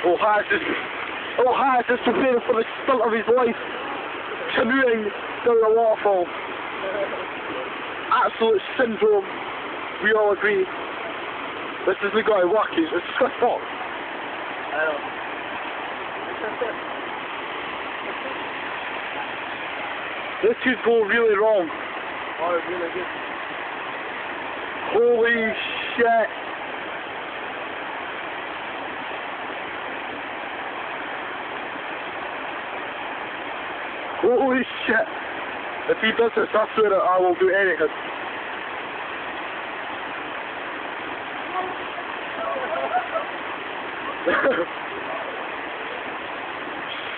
Has just preparing for the stunt of his life, canoeing down a waterfall. Absolute syndrome, we all agree. This isn't going to work, it's just going to stop. I know. This could go really wrong. Oh, really good. Holy shit. Holy shit. If he does this, I swear that I will do anything.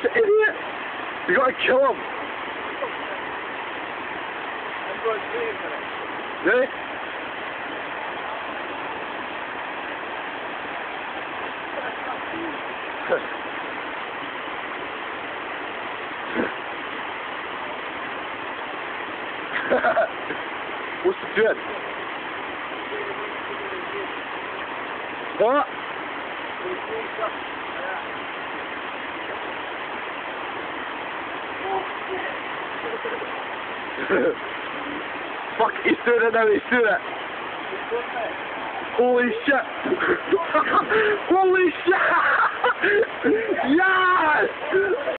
Shit, idiot. You gotta kill him. I'm going to save it. Really? What's the good? What? Fuck, he's doing it now, he's doing it. Holy shit. Holy shit. Yes!